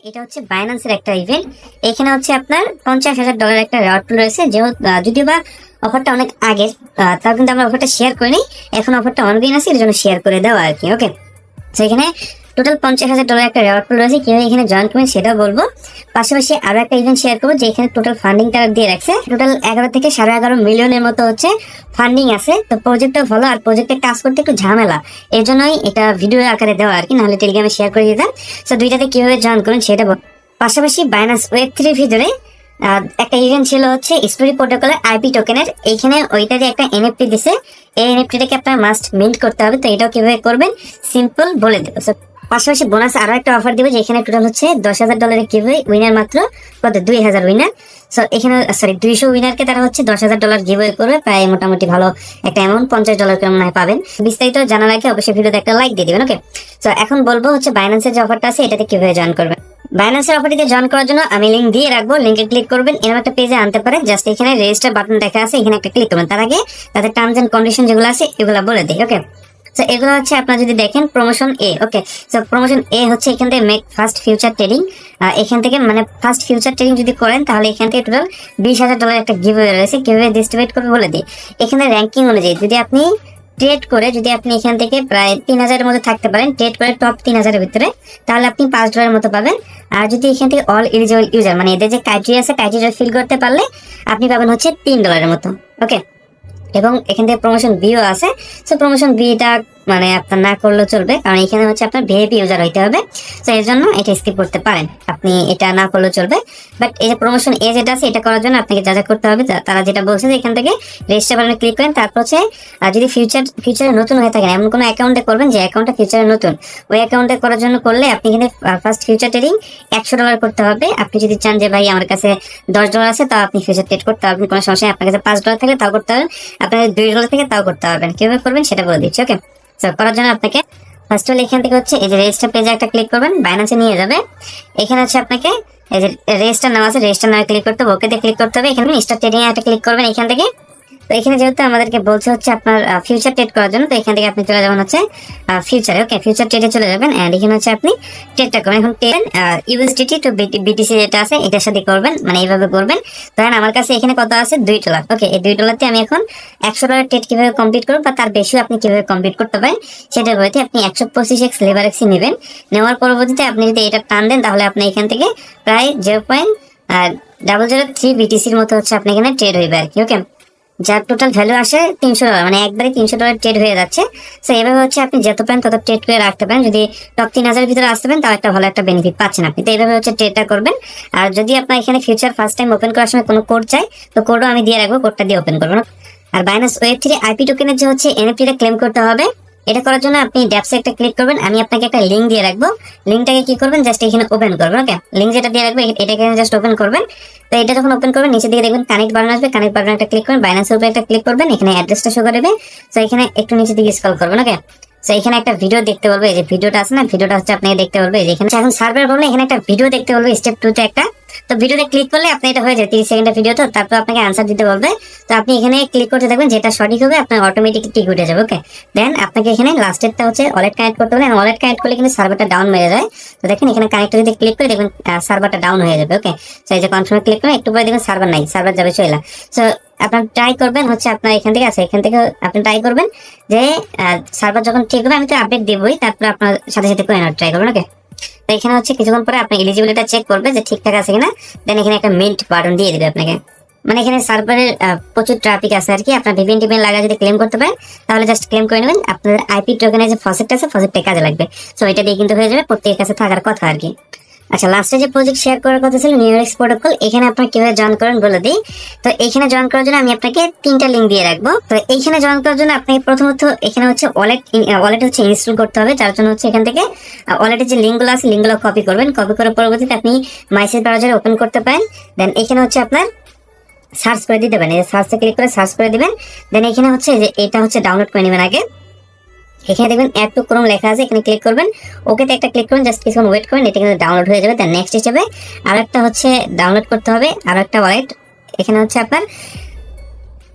এটা হচ্ছে বাইন্যান্সের একটা ইভেন্ট। এখানে হচ্ছে আপনার $50,000 একটা রেওয়ার্ড পুল রয়েছে। যদিও বা অফারটা অনেক আগের, তাও কিন্তু আমরা অফারটা শেয়ার করিনি। এখন অফারটা অনগোয়িং আছে, এর জন্য শেয়ার করে দেওয়া আর কি। ওকে, তো এখানে টোটাল $50,000 একটা রেওয়ার্ড পুল রয়েছে। কিভাবে এখানে জয়েন করবেন সেটাও বলবো। পাশাপাশি আরো একটা ইভেন্ট শেয়ার করবো যে এখানে টোটাল ফান্ডিং তারা দিয়ে রাখছে। টোটাল 11 থেকে 11.5 মিলিয়নের মতো হচ্ছে ফান্ডিং আছে। তো প্রজেক্টটা ভালো, আর প্রজেক্টে কাজ করতে একটু ঝামেলা, এর জন্যই এটা ভিডিও আকারে দেওয়া আর কি, নাহলে টেলিগ্রামে শেয়ার করে দিতাম। তো দুইটাতে কিভাবে জয়েন করবেন সেটা পাশাপাশি বাইন্যান্স ওয়েব3 ভিতরে একটা ইভেন্ট ছিল হচ্ছে স্টোরি প্রোটোকলের আইপি টোকেনের। এইখানে ওইটারই একটা এনএফটি দিছে। এই এনএফটিটাকে আপনার মাস্ট মিন্ট করতে হবে। তো এটাও কিভাবে করবেন সিম্পল বলে দেবো। পাশাপাশি বোনাস আরো একটা অফার দিব, যেখানে টোটাল হচ্ছে $10,000 গিভওয়ে, উইনার মাত্র কত 2,000 উইনার। সো এখানে 200 উইনারকে তারা হচ্ছে $10,000 গিভওয়ে করবে, প্রায় মোটামুটি ভালো একটা অ্যামাউন্ট, $50 মনে হয় পাবেন। বিস্তারিত জানার আগে অবশ্যই ভিডিওতে একটা লাইক দিয়ে দিবেন। ওকে, তো এখন বলবো হচ্ছে বাইন্যান্সের যে অফারটা আছে এটাতে কিভাবে জয়েন করবেন। বাইন্যান্সের অফারটিতে জয়েন করার জন্য আমি লিঙ্ক দিয়ে রাখবো, লিঙ্কে ক্লিক করবেন, এরকম একটা পেজে আনতে পারে। জাস্ট এখানে রেজিস্টার বাটন দেখা আছে, এখানে একটা ক্লিক করবেন। তার আগে তাদের টার্মস এন্ড কন্ডিশন যেগুলো আছে এগুলো বলে দিই। ওকে, তো এগুলো হচ্ছে আপনারা যদি দেখেন প্রমোশন এ। ওকে, তো প্রমোশন এ হচ্ছে এখান থেকে মেক ফার্স্ট ফিউচার ট্রেডিং। এখান থেকে মানে ফার্স্ট ফিউচার ট্রেডিং যদি করেন তাহলে এখান থেকে টোটাল $20,000 একটা গিভওয়ে রয়েছে। কিভাবে ডিস্ট্রিবিউট করবে বলে দিই। এখানে র্যাঙ্কিং অনুযায়ী যদি আপনি ট্রেড করে যদি আপনি এখান থেকে প্রায় 3,000-এর মধ্যে থাকতে পারেন, ট্রেড করে টপ 3,000-এর ভিতরে, তাহলে আপনি $5 মতো পাবেন। আর যদি এখান থেকে অল এলিজিবল ইউজার মানে এদের যে ক্রাইটেরিয়া আছে ক্রাইটেরিয়া ফিল করতে পারলে আপনি পাবেন হচ্ছে $3 মতো। ওকে, এবং এখান থেকে প্রমোশন বিও আছে। সো প্রমোশন বিটা মানে আপনার না করলেও চলবে, কারণ এখানে হচ্ছে আপনার ভিআইপি ইউজার হইতে হবে। তো এর জন্য এটা স্কিপ করতে পারেন, আপনি এটা না করলেও চলবে। বাট এই যে প্রমোশন এ যেটা আছে এটা করার জন্য আপনাকে যা যা করতে হবে তারা যেটা বলছে যে এখান থেকে রেজিস্টার বাটনে ক্লিক করেন। তারপর হচ্ছে যদি ফিউচারে নতুন হয়ে থাকেন, এমন কোনো অ্যাকাউন্টে করবেন যে অ্যাকাউন্টটা ফিউচারে নতুন, ওই অ্যাকাউন্টে করার জন্য করলে আপনি এখানে ফার্স্ট ফিউচার ট্রেডিং $100 করতে হবে। আপনি যদি চান যে ভাই আমার কাছে $10 আছে তাও আপনি ফিউচার ট্রেড করতে পারবেন, কোনো সমস্যা নেই। আপনার কাছে $5 থাকলে তাও করতে পারবেন, আপনার $2 থেকে তাও করতে পারবেন। কিভাবে করবেন সেটা বলে দিচ্ছি। ওকে, তো করার জন্য আপনাকে ফার্স্ট অফ অল এখান থেকে হচ্ছে এই যে রেজিস্টার পেজে একটা ক্লিক করবেন, বাইন্যান্সে নিয়ে যাবে। এখানে হচ্ছে আপনাকে এই যে রেজিস্টার নাম আছে, রেজিস্টার নামে ক্লিক করতে হবে, ওকেতে ক্লিক করতে হবে। এখানে স্টার্ট ট্রেডিং এ একটা ক্লিক করবেন এখান থেকে। তো এখানে যেহেতু আমাদেরকে বলছে হচ্ছে আপনার ফিউচার ট্রেড করার জন্য, তো এখান থেকে আপনি চলে যাবেন হচ্ছে ফিউচারে। ওকে, ফিউচার ট্রেডে চলে যাবেন এন্ড এখানে হচ্ছে আপনি ট্রেডটা করবেন। এখন ইউএসডিটি টু বিটিসি যেটা আছে এটার সাথে করবেন, মানে এইভাবে করবেন। ধরেন আমার কাছে এখানে কত আছে $2। ওকে, এই $2 আমি এখন $100 ট্রেড কিভাবে কমপ্লিট করবো বা তার বেশিও আপনি কিভাবে কমপ্লিট করতে পারেন সেটা বলতে আপনি 125x লেবার এক্সি নেবেন। নেওয়ার পরবর্তীতে আপনি যদি এটা টান দেন তাহলে আপনি এখান থেকে প্রায় 0.003 বিটিসির মতো হচ্ছে আপনি এখানে ট্রেড হইবে আর কি। ওকে, যার টোটাল ভ্যালু আসে $300, মানে একবারে $300 ট্রেড হয়ে যাচ্ছে। তো এভাবে হচ্ছে আপনি যত পারেন তত ট্রেড করে রাখতে পারেন। যদি টপ 3,000-এর ভিতরে আসতে পারেন তাও একটা ভালো একটা বেনিফিট পাচ্ছেন আপনি। তো এইভাবে হচ্ছে ট্রেডটা করবেন। আর যদি আপনার এখানে ফিউচার ফার্স্ট টাইম ওপেন করার সময় কোনো কোড চাই, তো কোডও আমি দিয়ে রাখবো, কোডটা দিয়ে ওপেন করবেন। আর বাইন্যান্স ওয়েব3 আইপি টোকেনের যে হচ্ছে এনএফটিটা ক্লেম করতে হবে, এটা করার জন্য আপনি ড্যাপসে একটা ক্লিক করবেন। আমি আপনাকে একটা লিঙ্ক দিয়ে রাখবো, লিঙ্কটাকে কি করবেন জাস্ট এখানে ওপেন করবেন। ওকে, লিঙ্ক যেটা দিয়ে রাখবো এটাকে জাস্ট ওপেন করবেন। তো এটা যখন ওপেন করবেন নিচে দিকে দেখবেন কানেক্ট বাটন আসবে, কানেক্ট বাটন একটা ক্লিক করবেন, বাইন্যান্সের উপরে একটা ক্লিক করবেন, এখানে অ্যাড্রেসটা শো করবে। তো এখানে একটু নিচে দিকে স্ক্রল করবেন। ওকে, তো এখানে একটা ভিডিও দেখতে বলবে, এই যে ভিডিওটা আছে না, ভিডিওটা হচ্ছে আপনাকে দেখতে বলবে। এখানে এখন সার্ভার বলবে এখানে একটা ভিডিও দেখতে বলবে স্টেপ 2 তে একটা। তো ভিডিওতে ক্লিক করলে আপনি এটা হয়ে যায় 30 সেকেন্ডের ভিডিও। তো তারপর আপনাকে আনসার দিতে বলবে। তো আপনি এখানে ক্লিক করতে থাকবেন, যেটা সঠিক হবে আপনার অটোমেটিক টিক উঠে যাবে। ওকে, দেন আপনাকে এখানে লাস্টেরটা হচ্ছে ওয়ালেট কানেক্ট করতে হবে। ওয়ালেট কানেক্ট করলে কিন্তু সার্ভারটা ডাউন হয়ে যায়। তো দেখেন এখানে কানেক্টে যদি ক্লিক করে দেখবেন সার্ভারটা ডাউন হয়ে যাবে। ওকে, তো এই যে কনফার্মে ক্লিক করবেন, একটু পরে দেখবেন সার্ভার নাই, সার্ভার যাবে চলে। সো আপনার ট্রাই করবেন হচ্ছে আপনার এখান থেকে আছে, এখান থেকে আপনি ট্রাই করবেন যে সার্ভার যখন ঠিক হবে, আমি তো আপডেট দিবই, তারপরে আপনার সাথে সাথে করে ট্রাই করবেন। ওকে, তো এখানে হচ্ছে কিছুক্ষণ পরে আপনি এলিজিবিলিটি চেক করবে যে ঠিকঠাক আছে কিনা, দেন এখানে একটা মিন্ট বাটন দিয়ে দিবে আপনাকে। মানে এখানে সার্ভারের প্রচুর ট্রাফিক আছে আর কি, আপনার ভিপিএন টিপিএন লাগা যদি ক্লেম করতে পারেন তাহলে জাস্ট ক্লেম করে নেবেন। আপনাদের আইপি টোকেনের যে ফসেট আছে ফসেটটা কাজে লাগবে। সো এটা দিয়ে কিন্তু হয়ে যাবে, প্রত্যেকের কাছে থাকার কথা আর কি। আচ্ছা, লাস্টে যে প্রজেক্ট শেয়ার করার কথা ছিল নিউরেক্স প্রোটোকল, এখানে আপনার কিভাবে জয়েন করেন বলে দিই। তো এখানে জয়েন করার জন্য আমি আপনাকে 3টা লিঙ্ক দিয়ে রাখবো। তো এইখানে জয়েন করার জন্য আপনাকে প্রথমত এখানে হচ্ছে ওয়ালেট হচ্ছে ইনস্টল করতে হবে। যার জন্য হচ্ছে এখান থেকে ওয়ালেটের যে লিঙ্কগুলো আছে লিঙ্কগুলো কপি করবেন। কপি করার পরবর্তীতে আপনি মাইসেজ ব্রাউজারে ওপেন করতে পারেন। দেন এখানে হচ্ছে আপনার সার্চ করে দিতে পারেন, সার্চে ক্লিক করে সার্চ করে দিবেন। দেন এখানে হচ্ছে যে এটা হচ্ছে ডাউনলোড করে নেবেন আগে। এখানে দেখবেন অ্যাড টু ক্রোম লেখা আছে, এখানে ক্লিক করবেন, ওকেতে একটা ক্লিক করবেন, জাস্ট কিছুক্ষণ ওয়েট করেন, এটা কিন্তু ডাউনলোড হয়ে যাবে। তার নেক্সট হিসেবে আর একটা হচ্ছে ডাউনলোড করতে হবে আর একটা ওয়ালেট, এখানে হচ্ছে আপনার।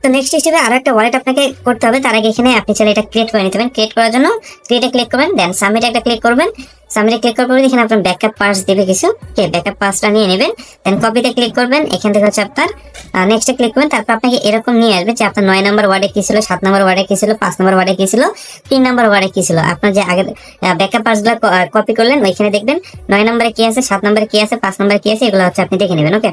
তো নেক্সট হিসেবে আর একটা ওয়ালেট আপনাকে করতে হবে। তার আগে এখানে আপনি চাইলে এটা ক্রিয়েট করে নিতে পারেন। ক্রিয়েট করার জন্য ক্রিয়েটে ক্লিক করবেন, দেন সাবমিট একটা ক্লিক করবেন। সামনে ক্লিক করার পরে এখানে আপনার ব্যাকআপ পাস দিবে কিছু, ওকে ব্যাকআপ পাসটা নিয়ে নেবেন। দেন কপিতে ক্লিক করবেন, এখান থেকে হচ্ছে আপনার নেক্সটে ক্লিক করবেন। তারপর আপনাকে এরকম নিয়ে আসবে যে আপনার 9 নম্বর ওয়ার্ডে কি ছিল, 7 নম্বর ওয়ার্ডে কি ছিল, 5 নম্বর ওয়ার্ডে কি ছিল, 3 নম্বর ওয়ার্ডে কি ছিল। আপনার যে আগে ব্যাকআপ পাসগুলো কপি করলেন ওইখানে দেখবেন 9 নম্বরে কি আছে, 7 নম্বরে কি আছে, 5 নম্বরে কি আছে, এগুলো হচ্ছে আপনি দেখে নেবেন। ওকে,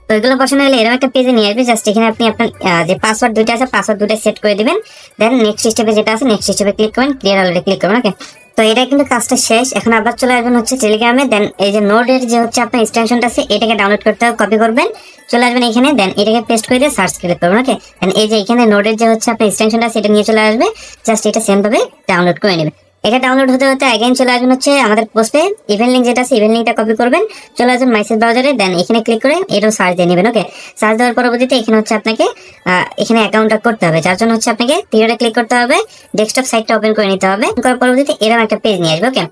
তো এগুলো বসানো হলে এরকম একটা পেজে নিয়ে আসবে। জাস্ট এখানে আপনি আপনার যে পাসওয়ার্ড দুইটা আছে পাসওয়ার্ড দুটো সেট করে দিবেন। দেন নেক্সট স্টেপে যেটা আছে নেক্সট স্টেপে ক্লিক করবেন, ক্লিয়ার অলরেডি ক্লিক করবেন। ওকে, তো এটা কিন্তু কাজটা শেষ। এখন আবার চলে আসবেন হচ্ছে টেলিগ্রামে। দেন এই যে নোডের যে হচ্ছে আপনার এক্সটেনশনটা আছে এটাকে ডাউনলোড করতে হবে, কপি করবেন, চলে আসবেন এখানে। দেন এটাকে পেস্ট করে দিয়ে সার্চ ক্লিক করবেন। ওকে, দেন এই যে এখানে নোডের যে হচ্ছে আপনার এক্সটেনশনটা আছে এটা নিয়ে চলে আসবে। জাস্ট এটা সেম ভাবে ডাউনলোড করে নেবেন। এটা ডাউনলোড হতে হতে अगेन চলে আসবেন হচ্ছে আমাদের পোস্টে, ইভেন্ট লিংক যেটা আছে ইভেন্ট লিংকটা কপি করবেন, চলে আসবেন মেসেজ ব্রাউজারে। দেন এখানে ক্লিক করে এটাও সার্চ দিয়ে নেবেন। ওকে, সার্চ দেওয়ার পরবর্তীতে এখানে হচ্ছে আপনাকে এখানে অ্যাকাউন্টটা করতে হবে, যার জন্য হচ্ছে আপনাকে থ্রিডটে ক্লিক করতে হবে, ডেস্কটপ সাইটটা ওপেন করে নিতে হবে। করার পরবর্তীতে এরকম একটা পেজ নিয়ে আসবে। ওকে,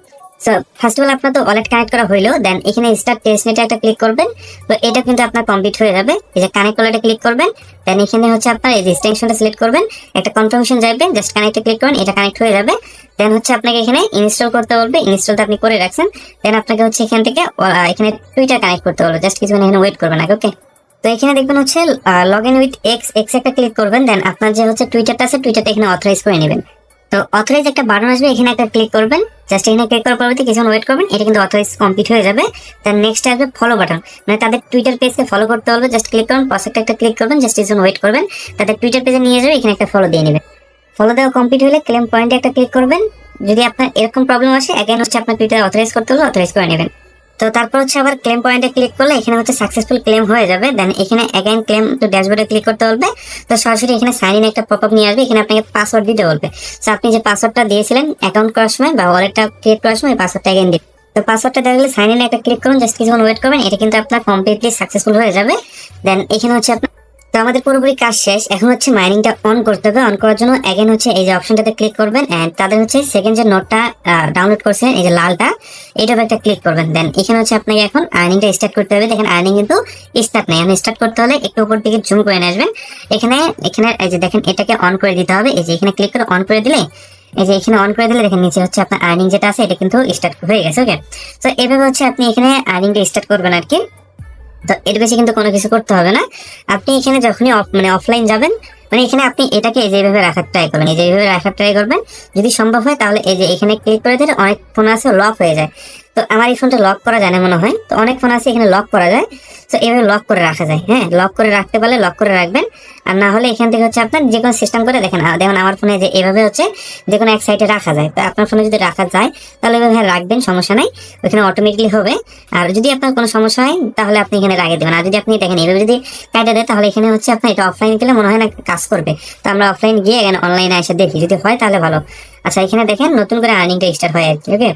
সো ফার্স্ট অফ অল আপনার তো ওয়ালেট কানেক্ট করা হইলো। দেন এখানে স্টার্ট টেস্টনেটে একটা ক্লিক করবেন, তো এটা কিন্তু আপনার কমপ্লিট হয়ে যাবে। এই যে কানেক্ট ওয়ালেটে ক্লিক করবেন, দেন এখানে হচ্ছে আপনার এই যে এক্সটেনশনটা সিলেক্ট করবেন, একটা কনফার্মেশন যাবে, জাস্ট কানেক্টে ক্লিক করবেন, এটা কানেক্ট হয়ে যাবে। দেন হচ্ছে আপনাকে এখানে ইনস্টল করতে বলবে, ইনস্টলটা আপনি করে রাখছেন। দেন আপনাকে হচ্ছে এখান থেকে এখানে টুইটার কানেক্ট করতে বলবে, জাস্ট কিছুক্ষণ এখানে ওয়েট করবেন আগে। ওকে, তো এখানে দেখবেন হচ্ছে লগ ইন উইথ এক্স একটা ক্লিক করবেন। দেন আপনার যে হচ্ছে টুইটারটা আছে টুইটারটা এখানে অথরাইজ করে নেবেন। তো অথরাইজ একটা বাটন আসবে, এখানে একটা ক্লিক করবেন, জাস্ট এখানে ক্লিক করার পরবর্তী কিছুক্ষণ ওয়েট করবেন, এটা কিন্তু অথরাইজ কমপ্লিট হয়ে যাবে। দেন নেক্সট আসবে ফলো বাটন, মানে তাদের টুইটার পেজকে ফলো করতে হবে, জাস্ট ক্লিক করুন, পাশে একটা ক্লিক করবেন, জাস্ট কিছুক্ষণ ওয়েট করবেন, তাদের টুইটার পেজে নিয়ে যাবে, এখানে একটা ফলো দিয়ে নেবেন। ফলো দেওয়া কমপ্লিট হলে ক্লেম পয়েন্টে একটা ক্লিক করবেন। যদি আপনার এরকম প্রবলেম আসে अगेन হচ্ছে আপনার টুইটার অথরাইজ করতে হলে অথরাইজ করে নেবেন। তো তারপর হচ্ছে আবার ক্লেম পয়েন্টে ক্লিক করলে এখানে হচ্ছে সাকসেসফুল ক্লেম হয়ে যাবে। দেন এখানে अगेन ক্লেম টু ড্যাশবোর্ডে ক্লিক করতে বলবে, তো সরাসরি এখানে সাইন ইন একটা পপআপ নিয়ে আসবে, এখানে আপনাকে পাসওয়ার্ড দিতে বলবে। তো আপনি যে পাসওয়ার্ডটা দিয়েছিলেন অ্যাকাউন্ট করার সময় বা ওয়ালেটটা ক্রিয়েট করার সময় পাসওয়ার্ডটা अगेन দিন। তো পাসওয়ার্ডটা দেওয়া গেলে সাইন ইন একটা ক্লিক করুন, জাস্ট কিছুক্ষণ ওয়েট করবেন, এটা কিন্তু আপনার কমপ্লিটলি সাকসেসফুল হয়ে যাবে। দেন এখানে হচ্ছে আপনার তো আমাদের পুরোপুরি কাজ শেষ। এখন হচ্ছে মাইনিংটা অন করতে হবে। অন করার জন্য अगेन হচ্ছে এই যে অপশনটাতে ক্লিক করবেন, এন্ড তাদের হচ্ছে সেকেন্ড যে নোটটা ডাউনলোড করছেন এই যে লালটা, এইটাতে একটা ক্লিক করবেন। দেন এখানে হচ্ছে আপনাকে এখন আর্নিংটা স্টার্ট করতে হবে। দেখেন আর্নিং কিন্তু স্টার্ট নাই, আমি স্টার্ট করতে হলে একটু উপর দিকে জুম করে নিয়ে আসবেন। এখানে এই যে দেখেন এটাকে অন করে দিতে হবে, এই যে এখানে ক্লিক করে অন করে দিলে এই যে এখানে অন করে দিলে দেখেন নিচে হচ্ছে আপনার আর্নিং যেটা আছে এটা কিন্তু স্টার্ট হয়ে গেছে। ওকে, তো এভাবে হচ্ছে আপনি এখানে আর্নিংটা স্টার্ট করবেন আর কি। তো এর বেশি কিন্তু কোনো কিছু করতে হবে না। আপনি এখানে যখনই মানে অফলাইন যাবেন, মানে এখানে আপনি এটাকে এই যে এইভাবে রাখার ট্রাই করবেন, এই যে এইভাবে রাখার ট্রাই করবেন। যদি সম্ভব হয় তাহলে এই যে এখানে ক্লিক করে দিলে অনেক ফোন আছে লক হয়ে যায়, তো আমার এই ফোনটা লক করা যায় না মনে হয়, তো অনেক ফোন আছে এখানে লক করা যায়, তো এইভাবে লক করে রাখা যায়। হ্যাঁ, লক করে রাখতে পারলে লক করে রাখবেন, আর না হলে এখান থেকে হচ্ছে আপনার যে কোনো সিস্টেম করে দেখেন আমার ফোনে যে এইভাবে হচ্ছে যে কোনো এক সাইডে রাখা যায়। তো আপনার ফোনে যদি রাখা যায় তাহলে এভাবে রাখবেন, সমস্যা নাই, ওখানে অটোমেটিকলি হবে। আর যদি আপনার কোনো সমস্যা হয় তাহলে আপনি এখানে রাখিয়ে দেবেন। আর যদি আপনি দেখেন এইভাবে যদি কাটে দেয় তাহলে এখানে হচ্ছে আপনার এটা অফলাইন গেলে মনে হয় না কাজ করবে। তো আমরা অফলাইন গিয়ে এখানে অনলাইনে এসে দেখি, যদি হয় তাহলে ভালো। আচ্ছা, এখানে দেখেন নতুন করে আর্নিংটা স্টার্ট হয় আর কি। ওকে,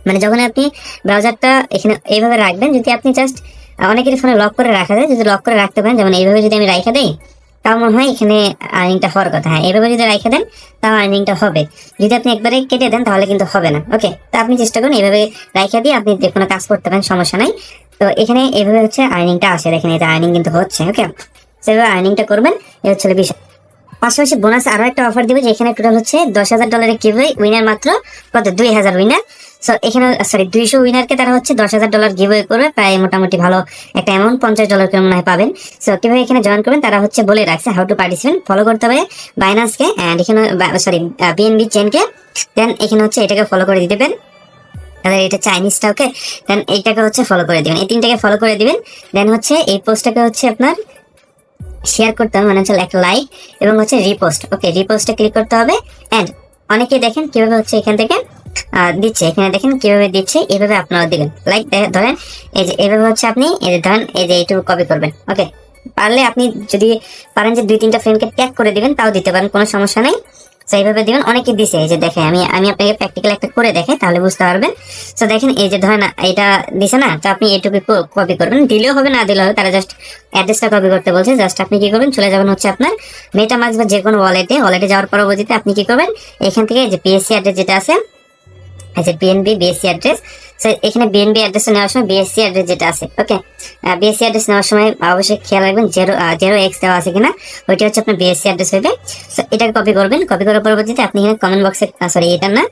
মানে যখন আপনি ব্রাউজারটা এখানে এইভাবে রাখবেন, যদি আপনি জাস্ট অনেকের ফোনে লক করে রাখা যায়, যদি লক করে রাখতে পারেন, যেমন এইভাবে যদি আমি রাখা দেই তাও মনে হয় এখানে আর্নিংটা হওয়ার কথা। হ্যাঁ, এইভাবে যদি রাখা দেন তাও আর্নিংটা হবে। যদি আপনি একবারে কেটে দেন তাহলে কিন্তু হবে না। ওকে, তো আপনি চেষ্টা করুন এইভাবে রাখা দিয়ে আপনি যে কোনো কাজ করতে পারেন, সমস্যা নাই। তো এখানে এইভাবে হচ্ছে আর্নিংটা আসে, দেখেন এটা আর্নিং কিন্তু হচ্ছে। ওকে, সেভাবে আর্নিংটা করবেন, এই হচ্ছে বিষয়। পাশাপাশি বোনাস আরো একটা অফার দিবে, যেখানে টোটাল হচ্ছে $10,000 গিভওয়ে, উইনার মাত্র কত 2000 উইনার। সো এখানে 200 উইনারকে তারা হচ্ছে $10,000 গিভওয়ে করবে, প্রায় মোটামুটি ভালো একটা অ্যামাউন্ট $50 করে মনে হয় পাবেন। সো কিভাবে এখানে জয়েন করবেন তারা হচ্ছে বলে রাখছে, হাউ টু পার্টিসিপেট। ফলো করতে হবে বাইন্যান্সকে, এন্ড এখানে বিএনবি চেনকে। দেন এখানে হচ্ছে এটাকে ফলো করে দিতে পারেন, তাহলে এটা চাইনিজটা। ওকে, দেন এইটাকে হচ্ছে ফলো করে দিবেন, এই তিনটাকে ফলো করে দিবেন। দেন হচ্ছে এই পোস্টটাকে হচ্ছে আপনার শেয়ার করতে হবে, মানে হচ্ছে একটা লাইক এবং হচ্ছে রিপোস্ট। ওকে, রিপোস্টে ক্লিক করতে হবে। এন্ড অনেকে দেখেন কিভাবে হচ্ছে এখান থেকে দিচ্ছে, এখানে দেখেন কিভাবে দিচ্ছে, এইভাবে আপনারা দিবেন। লাইক ধরেন এই যে এইভাবে হচ্ছে আপনি এই যে ধরেন এই যে এইটুকু কপি করবেন। ওকে, পারলে আপনি যদি পারেন যে 2-3টা ফ্রেন্ডকে ট্যাগ করে দিবেন, তাও দিতে পারেন, কোনো সমস্যা নেই। তো এইভাবে দিবেন, অনেকে দিছে, এই যে দেখে আমি আপনাকে প্র্যাকটিক্যাল একটা করে দেখাই, তাহলে বুঝতে পারবেন। তো দেখেন এই যে ধরেন এটা দিছে না, তো আপনি এইটুকু কপি করবেন, দিলেও হবে না দিলেও হবে, তারা জাস্ট অ্যাড্রেসটা কপি করতে বলছে। জাস্ট আপনি কি করবেন, চলে যাবেন হচ্ছে আপনার মেটামাস্ক বা যে কোনো ওয়ালেটে যাওয়ার পরবর্তীতে আপনি কি করবেন, এখান থেকে যে পিএসসি অ্যাড্রেস যেটা আছে, আচ্ছা পিএনবি বিএসসি অ্যাড্রেস, এখানে বিএনবি অ্যাড্রেস নেওয়ার সময় বিএসসি অ্যাড্রেস যেটা আছে, ওকে, বিএসসি অ্যাড্রেস নেওয়ার সময় অবশ্যই খেয়াল রাখবেন 0x দেওয়া আছে কিনা, ওইটা হচ্ছে আপনার বিএসসি অ্যাড্রেস হবে। সো এটাকে কপি করবেন, কপি করার পরবর্তীতে আপনি এখানে কমেন্ট বক্সে, সরি এটা না,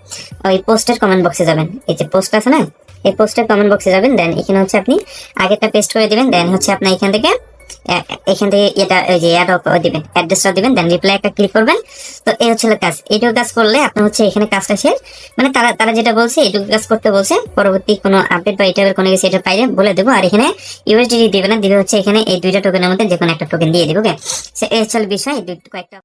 ওই পোস্টের কমেন্ট বক্সে যাবেন, এই যে পোস্ট আছে না, এই পোস্টের কমেন্ট বক্সে যাবেন, দেন এখানে হচ্ছে আপনি আগেরটা পেস্ট করে দিবেন, দেন হচ্ছে আপনার এখান থেকে এটা ওই যে দিবেন, অ্যাড্রেসটা দিবেন, দেন রিপ্লাই একটা ক্লিক করবেন। তো এই হচ্ছে কাজ, এইটুকু কাজ করলে আপনার হচ্ছে এখানে কাজটা শেষ। মানে তারা যেটা বলছে এইটুকু কাজ করতে বলছে, পরবর্তী কোনো আপডেট বা এই টাইপের কোনো কিছু এটা পাইলে বলে দেবো। আর এখানে ইউএসডিটি দিবে না, দিবে হচ্ছে এখানে এই দুইটা টোকেনের মধ্যে যে কোনো একটা টোকেন দিয়ে দিবে, ওকে। এই হচ্ছে বিষয়, কয়েকটা